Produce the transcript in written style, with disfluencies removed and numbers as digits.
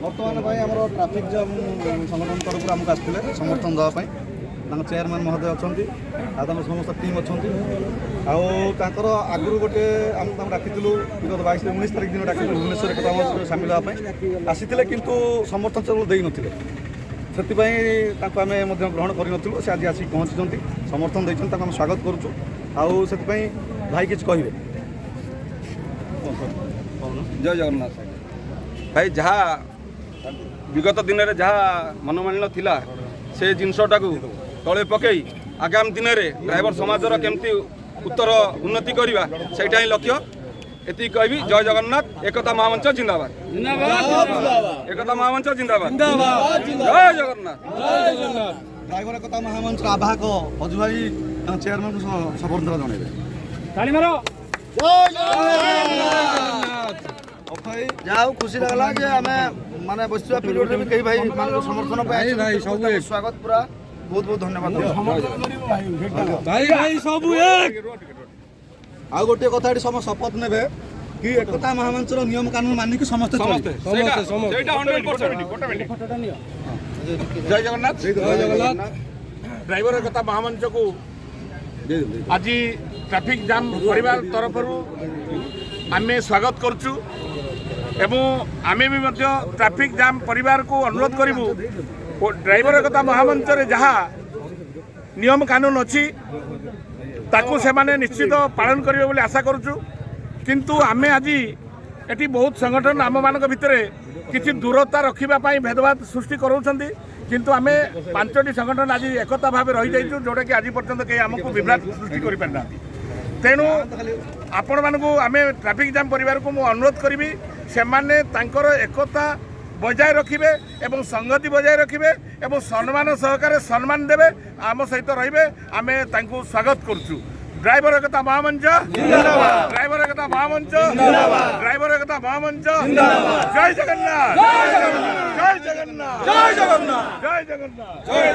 बर्तमान भाई आम ट्राफिक जाम संगठन तरफ आमको आसते समर्थन देवाई चेयरमैन महोदय अच्छा समस्त टीम अच्छा आगु गोटे आमको डाकिलु विगत 22-19 तारीख दिन डाक भुवनेश्वर एक सामिल होगापी आसी किंतु समर्थन दे नथिले से आम ग्रहण कर से आज आसिक पहुँची समर्थन देते आम स्वागत करुँ से भाई किसी कहे जय जगन्नाथ भाई जहाँ विगत दिन में जहाँ मनोमालिन्य थिला से जिनसटा तले पकई आगामी दिन में ड्राइवर समाजर केमती उत्तर उन्नति करवा सेटा ही लक्ष्य एति कहबी जय जगन्नाथ एकता महामंच जिंदाबाद एकता महामंच जिंदाबाद जय जगन्नाथ ड्राइवर एकता महामंच आवाहक अजु भाई चेयरमैन को समर्थन जनइबे जाओ खुशी लगला जे हमें माने बसवा पीरियड रे भी कई भाई समर्थन भाई सब स्वागत पूरा बहुत बहुत धन्यवाद भाई सब एक आ गोटे कथा सम शपथ नेबे कि एकता महामंच नियम कानून मानि कि समस्त जय जगन्नाथ ड्राइवर एकता महामंच को आज ट्रैफिक जाम परिवार तरफ आम स्वागत करुचु एवं आमे भी ट्रैफिक जाम परिवार को अनुरोध करूँ ड्राइवर एकता महामंच रे जहाँ नियम कानून अच्छी ताकू से माने निश्चित पालन करेंगे बोली आशा करुचु किंतु आमे आज एटी बहुत संगठन आम मान भितर किसी दूरता रखापी भेदभाव सृष्टि कराउछंती किंतु आमे 5टी संगठन आज एकता भाव रही जाइछु जोटा कि आज पर्यंत कहीं आमको विभ्राट सृष्टि कर पारि ना तेणु आपण मानू आम ट्रैफिक जाम परिवार को मुझे अनुरोध करी से माने तांकर एकता बजाय रखिबे एवं संगति बजाय रखिबे एवं सम्मान सहकारे सम्मान देवे आम सहित रहिबे आमे तांको स्वागत करछु ड्राइवर एकता महामंच जिंदाबाद ड्राइवर एकता महामंच जिंदाबाद ड्राइवर एकता महामंच जिंदाबाद जय जगन्नाथ जय जगन्नाथ जय जगन्नाथ जय जगन्नाथ जय जगन्नाथ जय